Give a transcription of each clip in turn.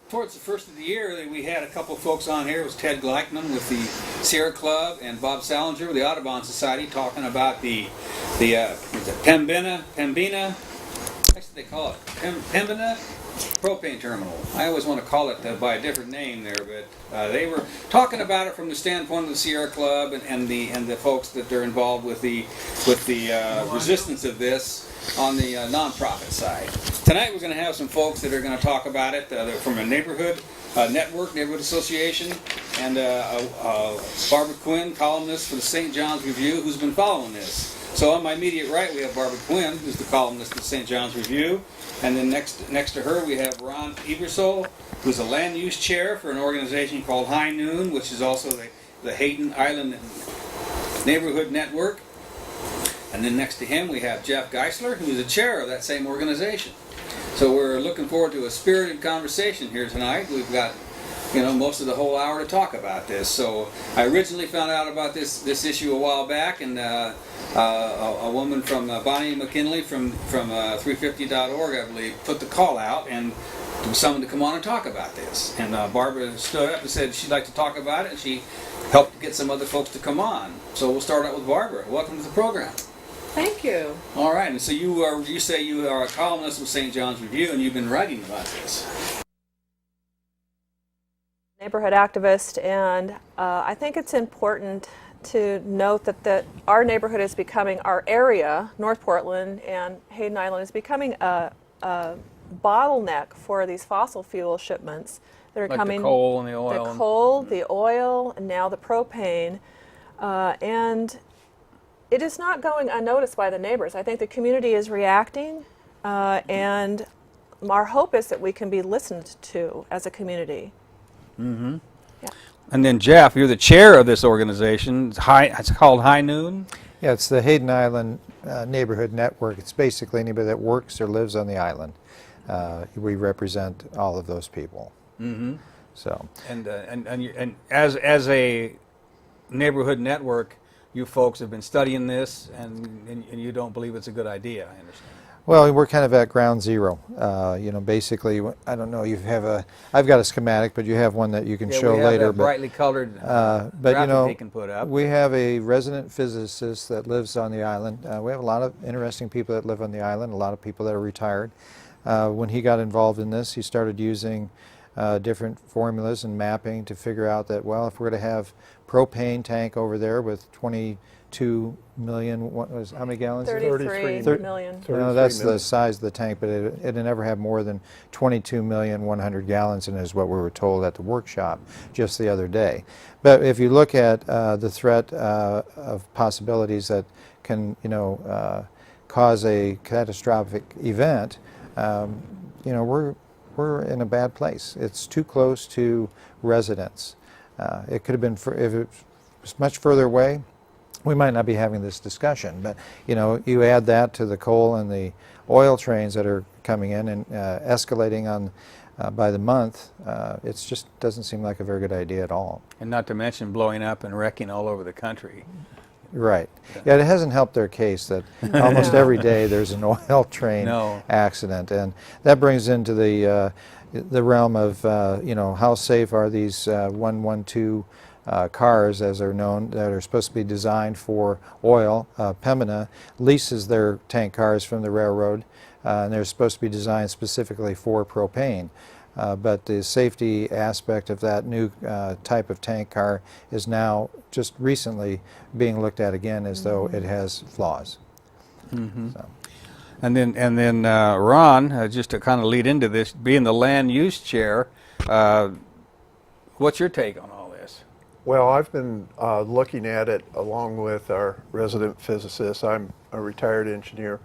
Towards the first of the year, we had a couple folks on here. It was Ted Gleichman with the Sierra Club and Bob Salinger with the Audubon Society talking about the Pembina, what they call it? Pembina propane terminal. I always want to call it by a different name there, but they were talking about it from the standpoint of the Sierra Club and the folks that are involved with the resistance of this on the nonprofit side. Tonight we're going to have some folks that are going to talk about it from a neighborhood neighborhood association, and Barbara Quinn, columnist for the St. John's Review, who's been following this. So on my immediate right we have Barbara Quinn, who's the columnist of the St. John's Review, and then next to her we have Ron Ebersole, who's a land use chair for an organization called HiNoon, which is also the Hayden Island Neighborhood Network. And then next to him we have Jeff Geisler, who is the chair of that same organization. So we're looking forward to a spirited conversation here tonight. We've got, most of the whole hour to talk about this. So I originally found out about this issue a while back, and a woman from Bonnie McKinley from 350.org, I believe, put the call out and for someone to come on and talk about this. And Barbara stood up and said she'd like to talk about it, and she helped get some other folks to come on. So we'll start out with Barbara. Welcome to the program. Thank you. All right, and so you say you are a columnist with St. John's Review, and you've been writing about this. Neighborhood activist, and I think it's important to note that our neighborhood is becoming, our area, North Portland and Hayden Island, is becoming a bottleneck for these fossil fuel shipments that are coming. The coal and the oil. The coal, the oil, and now the propane, and it is not going unnoticed by the neighbors. I think the community is reacting, and our hope is that we can be listened to as a community. Mm-hmm. Yeah. And then Jeff, you're the chair of this organization. It's called HiNoon? Yeah, it's the Hayden Island Neighborhood Network. It's basically anybody that works or lives on the island. We represent all of those people. Mm-hmm. So. And as a neighborhood network, you folks have been studying this, and you don't believe it's a good idea, I understand. Well, we're kind of at ground zero. Basically, I don't know. I've got a schematic, but you have one that you can show we have later. That brightly colored but graphic they can put up. We have a resident physicist that lives on the island. We have a lot of interesting people that live on the island. A lot of people that are retired. When he got involved in this, he started using different formulas and mapping to figure out that, well, if we're going to have propane tank over there with 22 million, how many gallons? 33 million. No, that's the size of the tank, but it never had more than 22,100,000 gallons in it, is what we were told at the workshop just the other day. But if you look at the threat of possibilities that can, cause a catastrophic event, we're in a bad place. It's too close to residents. It could have been, if it was much further away, we might not be having this discussion. But you add that to the coal and the oil trains that are coming in and escalating on by the month. It just doesn't seem like a very good idea at all. And not to mention blowing up and wrecking all over the country. Right. Yeah, it hasn't helped their case that almost every day there's an oil train accident, and that brings into the realm of how safe are these 112 cars, as they're known, that are supposed to be designed for oil. Pembina leases their tank cars from the railroad, and they're supposed to be designed specifically for propane. But the safety aspect of that new type of tank car is now just recently being looked at again as though it has flaws. Mm-hmm. So. And then Ron, just to kind of lead into this, being the land use chair, what's your take on all this? Well, I've been looking at it along with our resident physicist. I'm a retired engineer.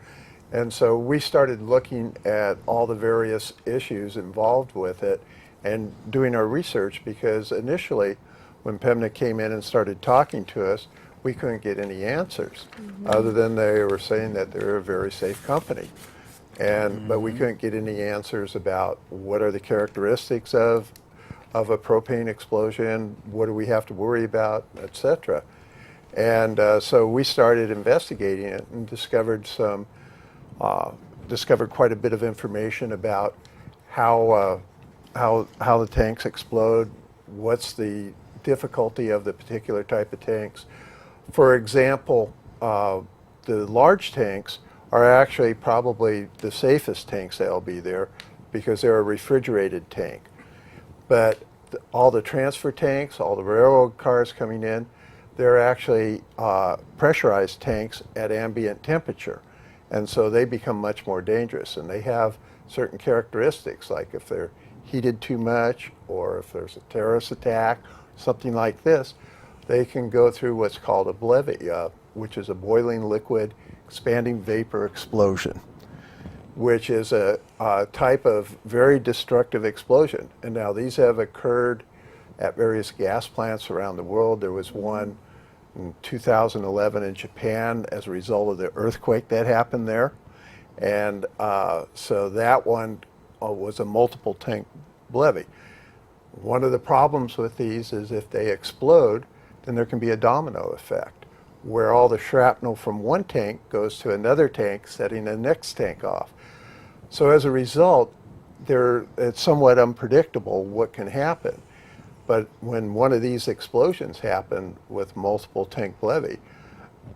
And so we started looking at all the various issues involved with it and doing our research, because initially when Pembina came in and started talking to us, we couldn't get any answers other than they were saying that they're a very safe company. But we couldn't get any answers about what are the characteristics of a propane explosion, what do we have to worry about, etc. And so we started investigating it and discovered quite a bit of information about how how the tanks explode, what's the difficulty of the particular type of tanks. For example, the large tanks are actually probably the safest tanks that will be there because they're a refrigerated tank. But all the transfer tanks, all the railroad cars coming in, they're actually pressurized tanks at ambient temperature. And so they become much more dangerous. And they have certain characteristics, like if they're heated too much or if there's a terrorist attack, something like this, they can go through what's called a BLEVE, which is a boiling liquid expanding vapor explosion, which is a type of very destructive explosion. And now these have occurred at various gas plants around the world. There was one in 2011 in Japan as a result of the earthquake that happened there. And so that one was a multiple tank BLEVE. One of the problems with these is if they explode, then there can be a domino effect, where all the shrapnel from one tank goes to another tank, setting the next tank off. So as a result, it's somewhat unpredictable what can happen. But when one of these explosions happen with multiple tank BLEVE,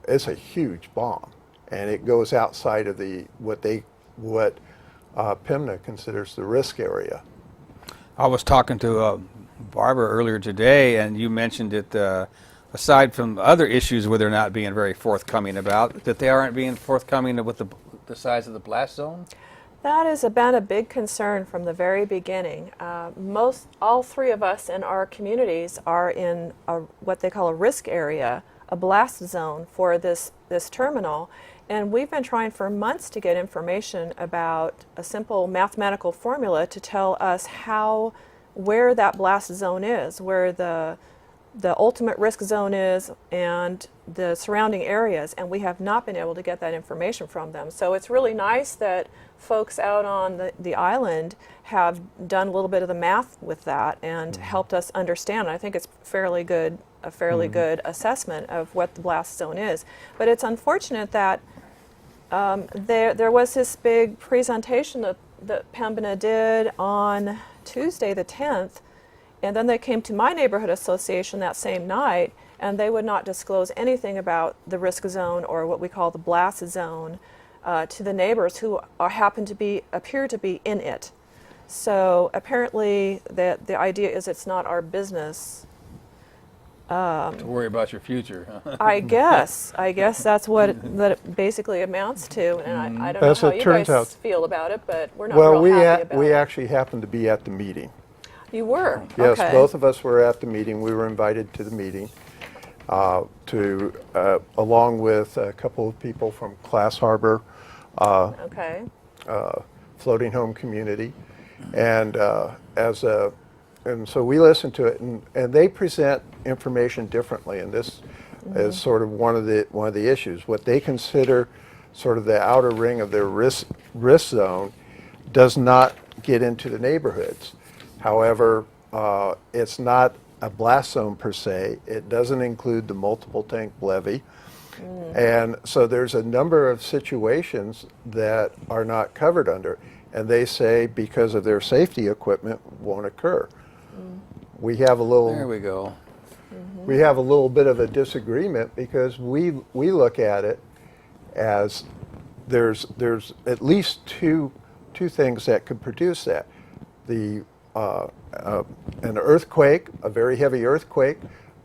it's a huge bomb, and it goes outside of what Pembina considers the risk area. I was talking to Barbara earlier today, and you mentioned that aside from other issues where they're not being very forthcoming about, that they aren't being forthcoming with the size of the blast zone? That has been a big concern from the very beginning. All three of us in our communities are in what they call a risk area, a blast zone for this terminal. And we've been trying for months to get information about a simple mathematical formula to tell us where that blast zone is, where the ultimate risk zone is, and the surrounding areas, and we have not been able to get that information from them. So it's really nice that folks out on the island have done a little bit of the math with that and helped us understand. I think it's a fairly good assessment of what the blast zone is. But it's unfortunate that there was this big presentation that Pembina did on Tuesday the 10th, and then they came to my neighborhood association that same night, and they would not disclose anything about the risk zone or what we call the blast zone to the neighbors who appear to be in it. So apparently the idea is it's not our business to worry about your future. I guess that's what it basically amounts to, and I don't know how you guys feel about it, but we're not real happy about it. We actually happened to be at the meeting. You were? Yes, okay. Both of us were at the meeting. We were invited to the meeting along with a couple of people from Class Harbor Floating Home Community, and so we listened to it, and they present information differently, and this is sort of one of the issues. What they consider sort of the outer ring of their risk zone does not get into the neighborhoods. However, it's not a blast zone per se. It doesn't include the multiple tank BLEVE. And so there's a number of situations that are not covered under, and they say because of their safety equipment won't occur. We have a little. There we go. We have a little bit of a disagreement because we look at it as there's at least two things that could produce that. An earthquake, a very heavy earthquake,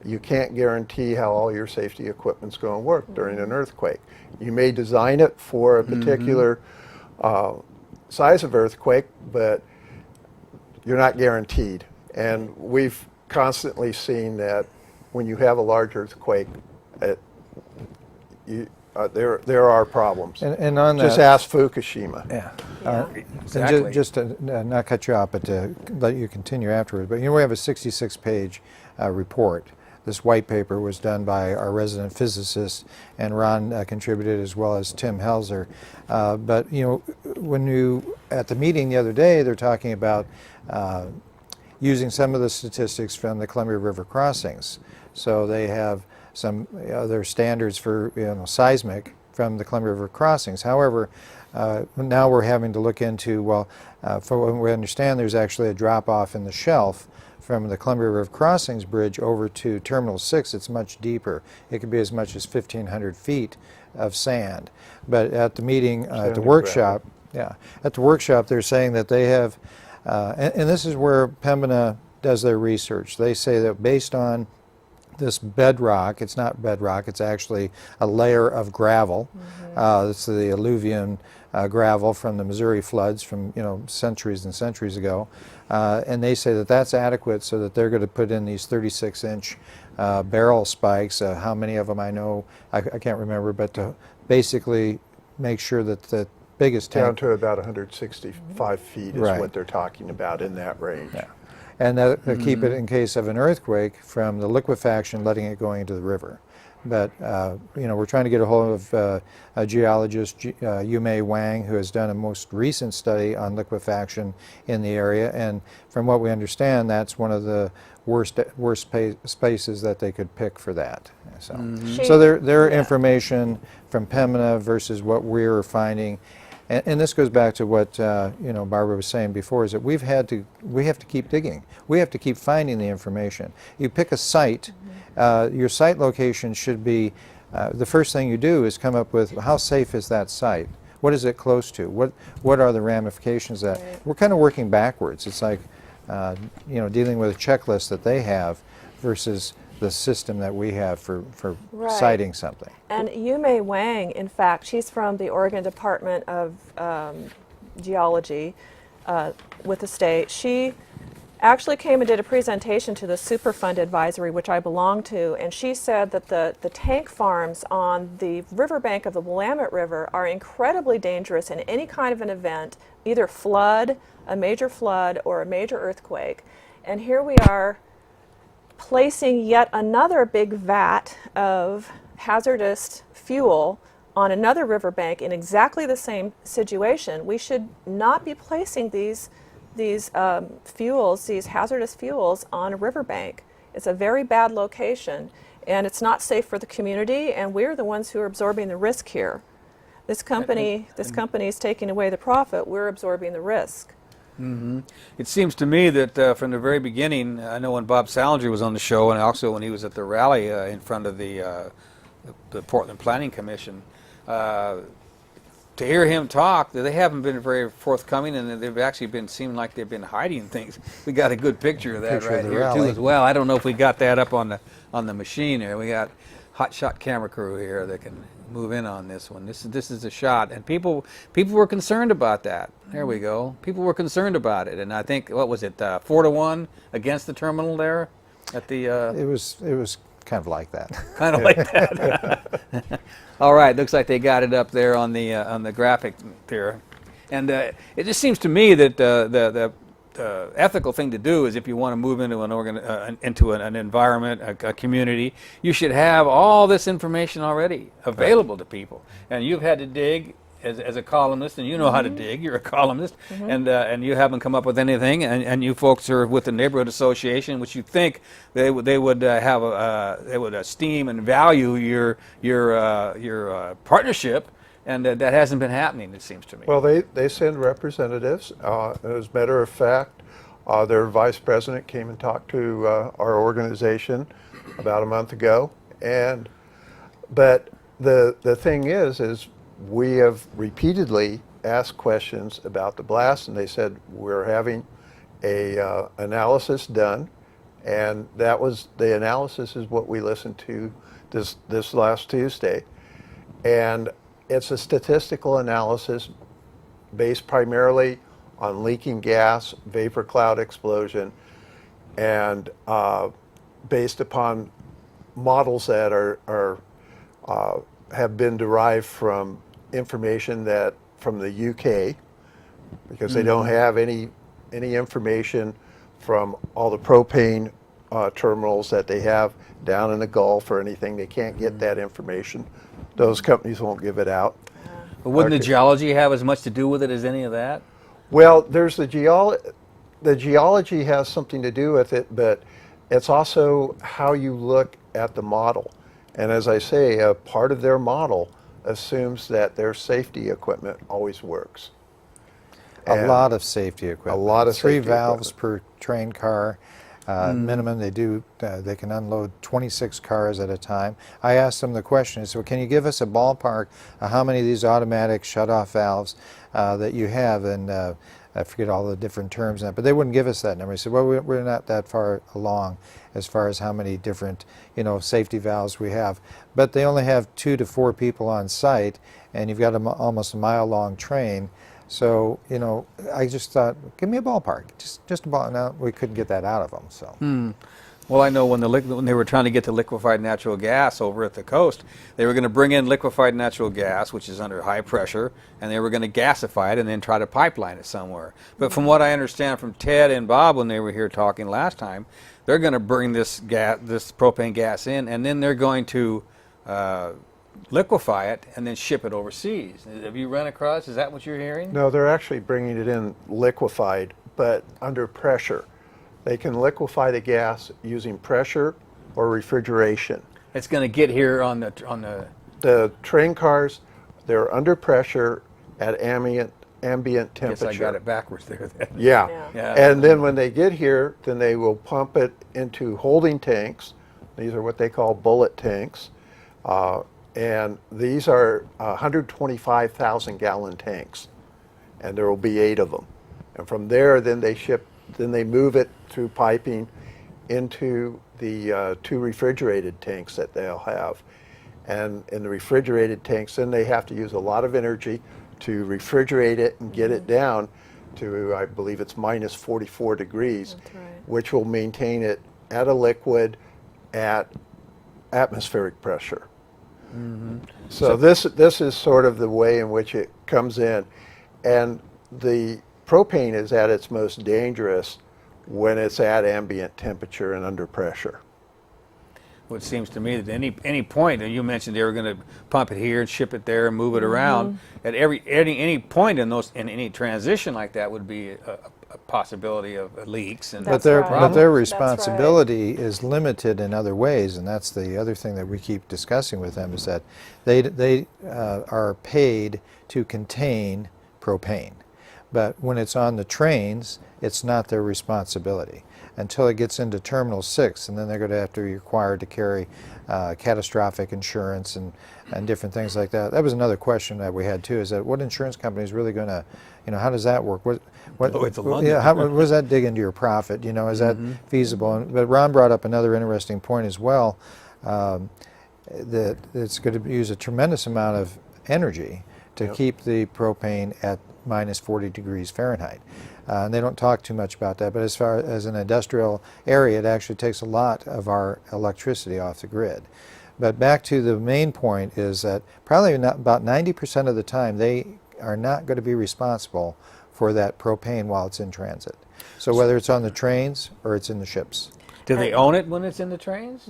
you can't guarantee how all your safety equipment's going to work during an earthquake. You may design it for a particular size of earthquake, but you're not guaranteed. And we've constantly seen that when you have a large earthquake, there are problems. And on that, just ask Fukushima. Yeah. Exactly. And just to not cut you off, but to let you continue afterwards. But we have a 66-page report. This white paper was done by our resident physicist, and Ron contributed as well as Tim Helzer. But when at the meeting the other day, they're talking about using some of the statistics from the Columbia River crossings. So they have some other standards for seismic from the Columbia River crossings. However, now we're having to look into, well, for what we understand, there's actually a drop-off in the shelf from the Columbia River Crossings Bridge over to Terminal 6. It's much deeper. It could be as much as 1,500 feet of sand. But at the meeting, at the workshop, at the workshop, they're saying that they have, and this is where Pembina does their research. They say that based on this bedrock, it's not bedrock, it's actually a layer of gravel. It's the alluvium gravel from the Missouri floods from centuries and centuries ago. And they say that that's adequate, so that they're going to put in these 36-inch barrel spikes. How many of them I know, I can't remember, but to basically make sure that the biggest tank... Down to about 165 feet is what they're talking about in that range. Yeah. And that keep it in case of an earthquake from the liquefaction letting it going into the river. But we're trying to get a hold of a geologist, Yumei Wang, who has done a most recent study on liquefaction in the area, and from what we understand, that's one of the worst spaces that they could pick for that. So, so their information from Pembina versus what we're finding. And this goes back to what Barbara was saying before, is that we have to keep digging. We have to keep finding the information. You pick a site, your site location should be, the first thing you do is come up with how safe is that site? What is it close to? What are the ramifications of that? Right. We're kind of working backwards. It's like dealing with a checklist that they have versus the system that we have for citing something. And Yumei Wang, in fact, she's from the Oregon Department of Geology with the state. She actually came and did a presentation to the Superfund Advisory, which I belong to, and she said that the tank farms on the riverbank of the Willamette River are incredibly dangerous in any kind of an event, either flood, a major flood, or a major earthquake. And here we are placing yet another big vat of hazardous fuel on another riverbank in exactly the same situation. We should not be placing these fuels, these hazardous fuels, on a riverbank. It's a very bad location, and it's not safe for the community, and we're the ones who are absorbing the risk here. This company is taking away the profit. We're absorbing the risk. It seems to me that from the very beginning, I know when Bob Salinger was on the show, and also when he was at the rally in front of the Portland Planning Commission, to hear him talk, they haven't been very forthcoming, and they've actually seemed like they've been hiding things. We got a good picture of that right here too as well. I don't know if we got that up on the machine here. We got hotshot camera crew here that can move in on this one. This is a shot, and people were concerned about that. There we go. People were concerned about it, and I think, what was it, 4-1 against the terminal there at the. It was kind of like that. Kind of like that. All right, looks like they got it up there on the graphic there, and it just seems to me that the ethical thing to do is, if you want to move into an environment, a community, you should have all this information already available to people. And you've had to dig as a columnist, and you know how to dig. You're a columnist, and you haven't come up with anything. And you folks are with the neighborhood association, which you think they would esteem and value your partnership. And that hasn't been happening, it seems to me. Well, they send representatives. As a matter of fact, their vice president came and talked to our organization about a month ago. But the thing is we have repeatedly asked questions about the blast, and they said we're having a analysis done, and the analysis is what we listened to this last Tuesday, and it's a statistical analysis based primarily on leaking gas, vapor cloud explosion, and based upon models that have been derived from information from the UK, because they don't have any information from all the propane terminals that they have down in the Gulf or anything. They can't get that information. Those companies won't give it out. But wouldn't the geology have as much to do with it as any of that? Well, there's the geology has something to do with it, but it's also how you look at the model. And as I say, a part of their model assumes that their safety equipment always works. A And lot of safety equipment. A lot of Three safety valves equipment. per train car. Minimum, they can unload 26 cars at a time. I asked them the question, so can you give us a ballpark of how many of these automatic shut-off valves that you have? And I forget all the different terms, but they wouldn't give us that number. They said, well, we're not that far along as far as how many different, safety valves we have. But they only have 2 to 4 people on site, and you've got almost a mile-long train. So, I just thought, give me a ballpark, just a ball. Now, we couldn't get that out of them, so. Well, I know when they were trying to get the liquefied natural gas over at the coast, they were going to bring in liquefied natural gas, which is under high pressure, and they were going to gasify it and then try to pipeline it somewhere. But from what I understand from Ted and Bob when they were here talking last time, they're going to bring this propane gas in, and then they're going to liquefy it and then ship it overseas. Have you run across? Is that what you're hearing? No, they're actually bringing it in liquefied, but under pressure. They can liquefy the gas using pressure or refrigeration. It's going to get here on the. The train cars, they're under pressure at ambient temperature. Guess I got it backwards there. Then. Yeah. Yeah. And then when they get here, then they will pump it into holding tanks. These are what they call bullet tanks. And these are 125,000 gallon tanks. And there will be 8 of them. And from there, then they move it through piping into the 2 refrigerated tanks that they'll have. And in the refrigerated tanks, then they have to use a lot of energy to refrigerate it and get it down to, I believe it's minus 44 degrees, That's right. which will maintain it at a liquid at atmospheric pressure. So this is sort of the way in which it comes in. And the propane is at its most dangerous when it's at ambient temperature and under pressure. Well, it seems to me that any point, and you mentioned they were going to pump it here and ship it there and move it around. At any point in any transition like that would be a possibility of leaks. And That's But their right. but their That's right. responsibility is limited in other ways, and that's the other thing that we keep discussing with them is that they are paid to contain propane, but when it's on the trains, it's not their responsibility until it gets into Terminal 6, and then they're going to have to be required to carry catastrophic insurance and different things like that. That was another question that we had too, is that what insurance company is really going to, how does that work? What it's a London. how does that dig into your profit? Is that feasible? But Ron brought up another interesting point as well, that it's going to use a tremendous amount of energy to keep the propane at minus 40 degrees Fahrenheit. And they don't talk too much about that, but as far as an industrial area, it actually takes a lot of our electricity off the grid. But back to the main point is that probably about 90% of the time they are not going to be responsible for that propane while it's in transit. So whether it's on the trains or it's in the ships. do they own it when it's in the trains?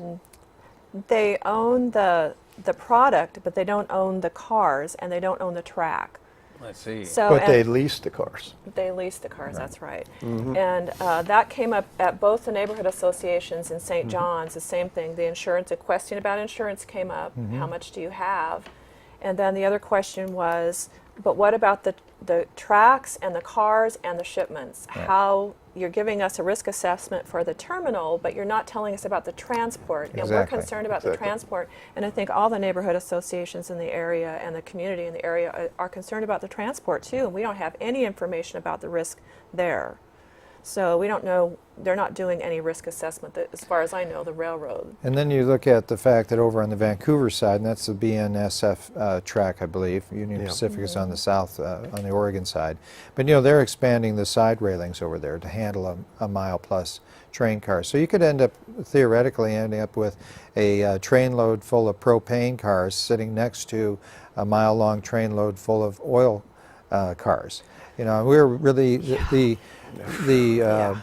They own the product, but they don't own the cars and they don't own the track. Let's see. So But and they lease the cars. they lease the cars. That's right. And that came up at both the neighborhood associations in St. John's. The same thing. The insurance, a question about insurance came up. How much do you have? And then the other question was, but what about the tracks and the cars and the shipments? How you're giving us a risk assessment for the terminal, but you're not telling us about the transport. And we're Exactly. concerned about the transport. And I think all the neighborhood associations in the area and the community in the area are concerned about the transport too. And we don't have any information about the risk there. So we don't know, they're not doing any risk assessment, as far as I know, the railroad. And then you look at the fact that over on the Vancouver side, and that's the BNSF track, I believe, Union Pacific is on the south, on the Oregon side. But they're expanding the side railings over there to handle a mile-plus train car. So you could end up, theoretically, ending up with a train load full of propane cars sitting next to a mile-long train load full of oil cars. We're really, the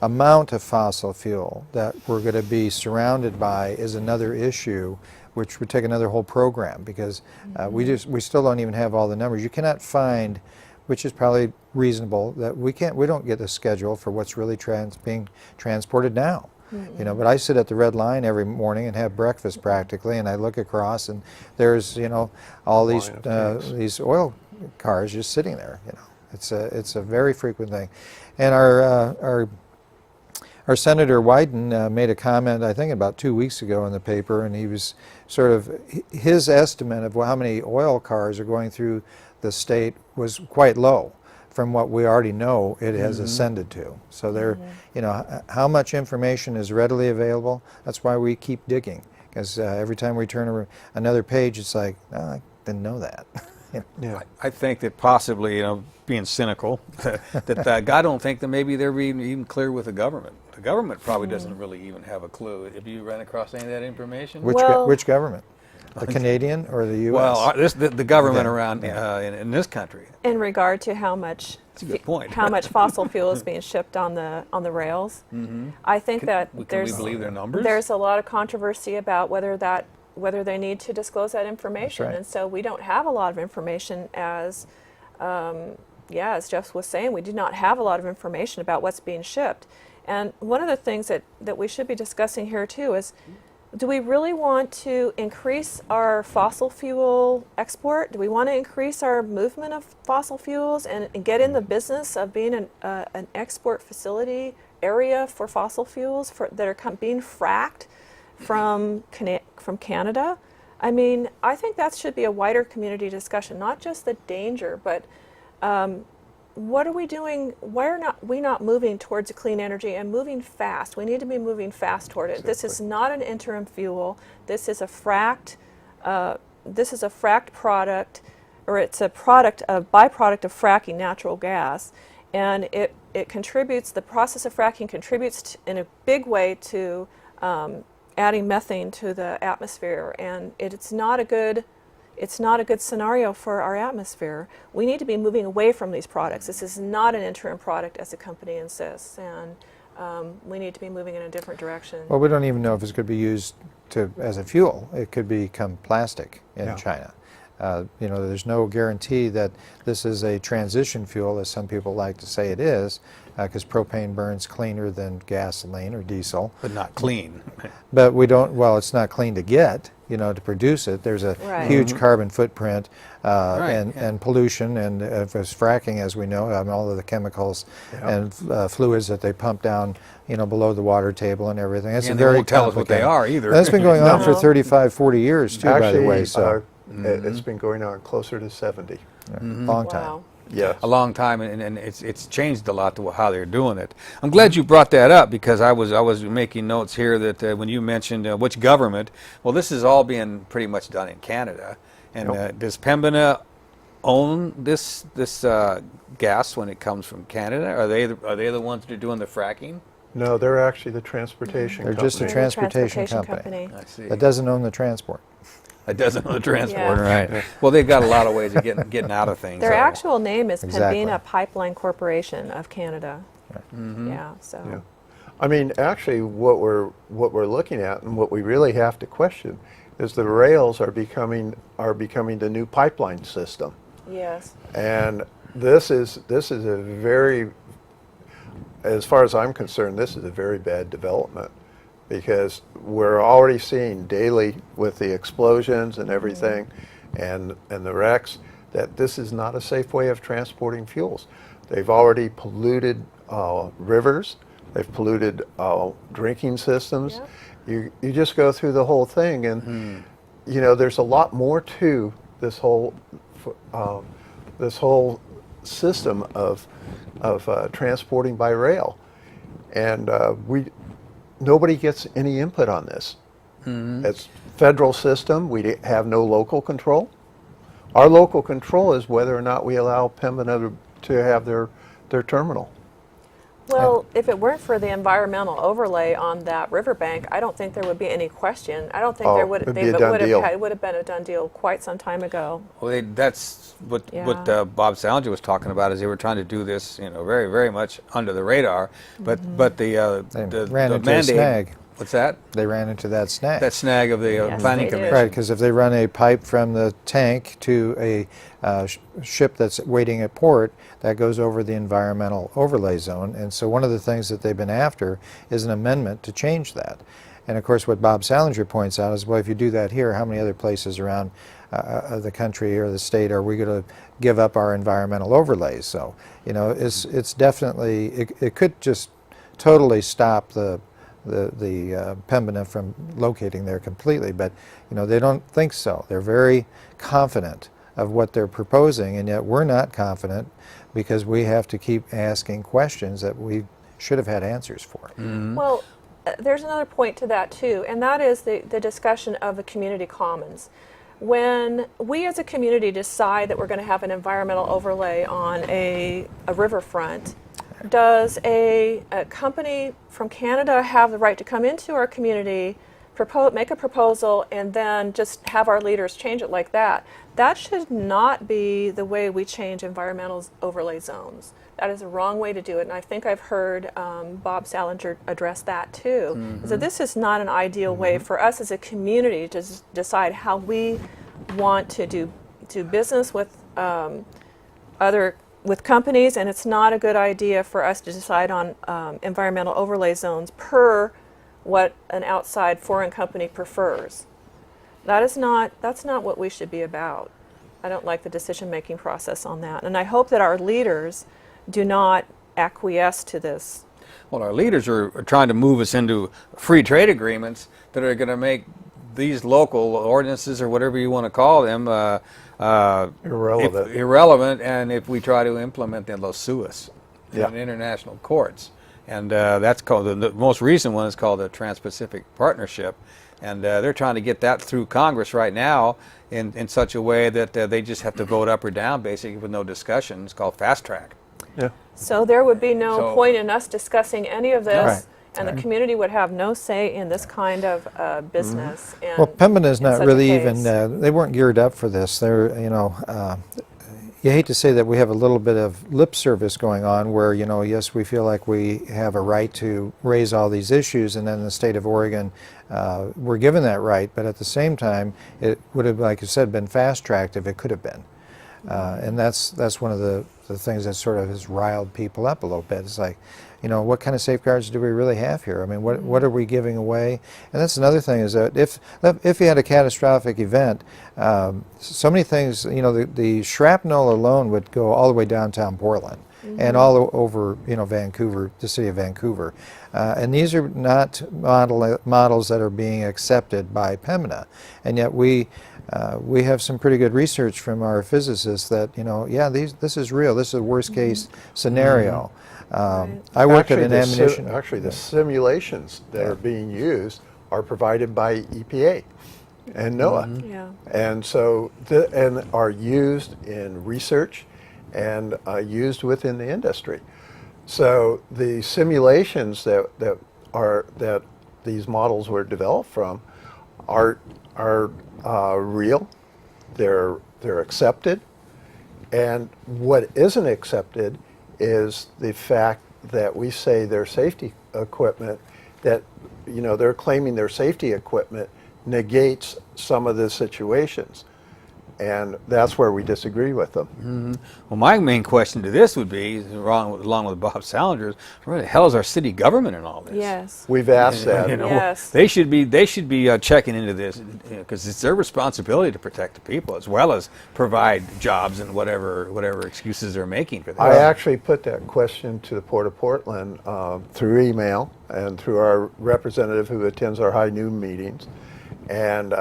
amount of fossil fuel that we're going to be surrounded by is another issue, which would take another whole program, because we still don't even have all the numbers. You cannot find, which is probably reasonable, that we don't get a schedule for what's really being transported now. You know, but I sit at the red line every morning and have breakfast practically, and I look across and there's, you know, all these oil cars just sitting there. You know, it's a very frequent thing, and our Senator Wyden made a comment, I think about 2 weeks ago in the paper, and he was sort of, his estimate of how many oil cars are going through the state was quite low from what we already know it has ascended to. So there, you know, how much information is readily available, that's why we keep digging, because every time we turn another page, it's like, oh, I didn't know that. Yeah. I think that possibly, you know, being cynical, that I don't think that maybe they're even clear with the government. The government probably doesn't really even have a clue. Have you run across any of that information? Which government? The Canadian or the U.S.? Well, the government around in this country. In regard to how much That's a good point. how much fossil fuel is being shipped on the rails, I think that Can we believe their numbers? there's a lot of controversy about whether they need to disclose that information, right. and so we don't have a lot of information as as Jeff was saying, we do not have a lot of information about what's being shipped. And one of the things that we should be discussing here too is, do we really want to increase our fossil fuel export? Do we want to increase our movement of fossil fuels and get in the business of being an export facility area for fossil fuels that are being fracked from Canada? I mean, I think that should be a wider community discussion, not just the danger, but what are we doing? Why are we not moving towards clean energy and moving fast? We need to be moving fast toward it. Exactly. This is not an interim fuel. This is a fracked. This is a fracked product, or it's a byproduct of fracking natural gas, and it contributes. The process of fracking contributes in a big way to adding methane to the atmosphere, and it's not a good scenario for our atmosphere. We need to be moving away from these products. This is not an interim product, as the company insists, and we need to be moving in a different direction. Well, we don't even know if it's going to be used as a fuel. It could become plastic in China. You know, there's no guarantee that this is a transition fuel, as some people like to say it is, because propane burns cleaner than gasoline or diesel. But not clean. But we don't, well, it's not clean to get, you know, to produce it. There's a huge carbon footprint and pollution, and if it's fracking, as we know, all of the chemicals and fluids that they pump down, you know, below the water table and everything. It's And very they won't tell us what they are either. That's been going on for 35, 40 years too, by the way. Actually, So it's been going on closer to 70. long time. Wow. Yes. A long time, and it's changed a lot to how they're doing it. I'm glad you brought that up, because I was making notes here that when you mentioned which government, well, this is all being pretty much done in Canada. And does Pembina own this gas when it comes from Canada? Are they the ones that are doing the fracking? No, they're actually the transportation They're company. just a transportation company I see. that doesn't own the transport. It doesn't own the transport, Yeah. right? Well, they've got a lot of ways of getting out of things. Their so. actual name is Exactly. Pembina Pipeline Corporation of Canada. Yeah, so. Yeah. I mean, actually, what we're looking at, and what we really have to question, is the rails are becoming the new pipeline system. Yes. And this is a very, as far as I'm concerned, this is a very bad development, because we're already seeing daily with the explosions and everything, and the wrecks, that this is not a safe way of transporting fuels. They've already polluted rivers. They've polluted drinking systems. Yep. You just go through the whole thing, and you know, there's a lot more to this whole system of transporting by rail, and nobody gets any input on this. It's federal system. We have no local control. Our local control is whether or not we allow Pembina to have their terminal. Well, if it weren't for the environmental overlay on that riverbank, I don't think there would be any question. I don't think there would. It'd be a done deal. It would have been a done deal quite some time ago. Well, that's what Bob Salinger was talking about, is they were trying to do this, you know, very, very much under the radar. But the ran into a mandate, snag. What's that? They ran into that snag. That snag of the Yes, planning they did. commission. Right, because if they run a pipe from the tank to a ship that's waiting at port, that goes over the environmental overlay zone. And so one of the things that they've been after is an amendment to change that. And of course what Bob Salinger points out is, well, if you do that here, how many other places around the country or the state are we going to give up our environmental overlays? So, you know, it's definitely, it could just totally stop the Pembina from locating there completely, but you know, they don't think so. They're very confident of what they're proposing, and yet we're not confident because we have to keep asking questions that we should have had answers for. Well, there's another point to that too, and that is the discussion of the community commons. When we as a community decide that we're going to have an environmental overlay on a riverfront, does a company from Canada have the right to come into our community, make a proposal, and then just have our leaders change it like that? That should not be the way we change environmental overlay zones. That is the wrong way to do it, and I think I've heard Bob Salinger address that too. So this is not an ideal way for us as a community to decide how we want to do business with with companies, and it's not a good idea for us to decide on environmental overlay zones per what an outside foreign company prefers. That's not what we should be about. I don't like the decision-making process on that, and I hope that our leaders do not acquiesce to this. Well, our leaders are trying to move us into free trade agreements that are going to make these local ordinances, or whatever you want to call them, irrelevant, and if we try to implement them, they'll sue us in international courts. And that's called, the most recent one is called the Trans-Pacific Partnership, and they're trying to get that through Congress right now in such a way that they just have to vote up or down, basically, with no discussion. It's called fast track. Yeah. So there would be no point in us discussing any of this. Right. And the community would have no say in this kind of business. And Well, Pembina is in not such a really case- even, they weren't geared up for this. They're, you know, you hate to say that we have a little bit of lip service going on where, you know, yes, we feel like we have a right to raise all these issues, and then in the state of Oregon, we're given that right, but at the same time, it would have, like you said, been fast-tracked if it could have been. And that's one of the things that sort of has riled people up a little bit. It's like, you know, what kind of safeguards do we really have here? I mean, what are we giving away? And that's another thing, is that if you had a catastrophic event, so many things, you know, the shrapnel alone would go all the way downtown Portland and all over, you know, Vancouver, the city of Vancouver. And these are not models that are being accepted by Pembina. And yet we have some pretty good research from our physicists that, you know, yeah, this is real. This is a worst case scenario. I work at an ammunition. Actually, the simulations that are being used are provided by EPA and NOAA, Yeah. and so and are used in research and used within the industry. So the simulations that these models were developed from are real. They're accepted, and what isn't accepted is the fact that we say their safety equipment, that, you know, they're claiming their safety equipment negates some of the situations. And that's where we disagree with them. Well, my main question to this would be, along with Bob Salinger's, where the hell is our city government in all this? Yes. We've asked that. You know, Yes. they should be checking into this, because it's their responsibility to protect the people as well as provide jobs and whatever excuses they're making for that. I actually put that question to the Port of Portland through email and through our representative who attends our HiNoon meetings. And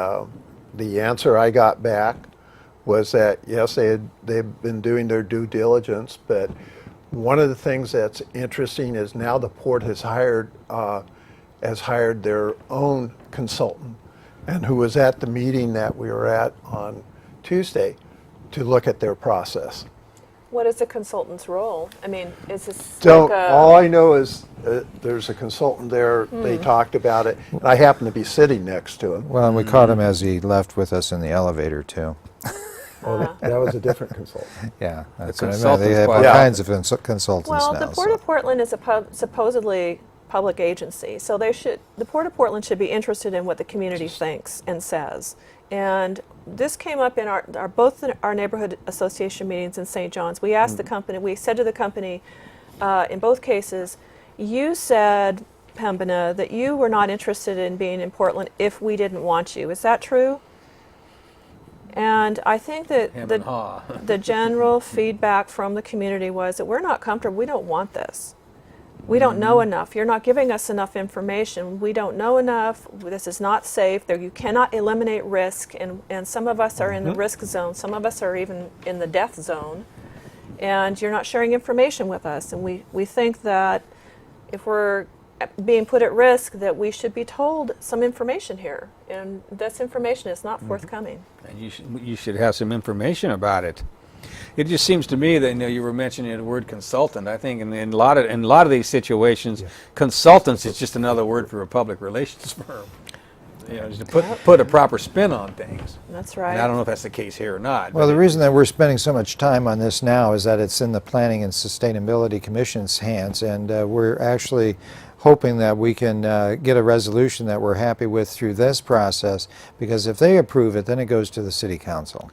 the answer I got back was that, yes, they've been doing their due diligence, but one of the things that's interesting is now the port has hired their own consultant, and who was at the meeting that we were at on Tuesday to look at their process. What is the consultant's role? I mean, is this Don't. like All I know is there's a consultant there. They talked about it, and I happen to be sitting next to him. Well, and we caught him as he left with us in the elevator, too. Well, that was a different consultant. Yeah, that's The what I meant. They consultants have all quite- kinds of consultants Well, now. the Port of Portland is supposedly public agency, so the Port of Portland should be interested in what the community thinks and says. And this came up in both our neighborhood association meetings in St. John's. We asked the company, we said to the company, in both cases, you said, Pembina, that you were not interested in being in Portland if we didn't want you. Is that true? And I think that the general feedback from the community was that we're not comfortable, we don't want this. We don't know enough. You're not giving us enough information. We don't know enough. This is not safe. You cannot eliminate risk, and some of us are in the risk zone. Some of us are even in the death zone. And you're not sharing information with us. And we think that if we're being put at risk, that we should be told some information here. And this information is not forthcoming. And you should have some information about it. It just seems to me that you were mentioning the word consultant. I think in a lot of these situations, consultants is just another word for a public relations firm. Just to put a proper spin on things. That's right. And I don't know if that's the case here or not. Well, the reason that we're spending so much time on this now is that it's in the Planning and Sustainability Commission's hands, and we're actually hoping that we can get a resolution that we're happy with through this process, because if they approve it, then it goes to the City Council.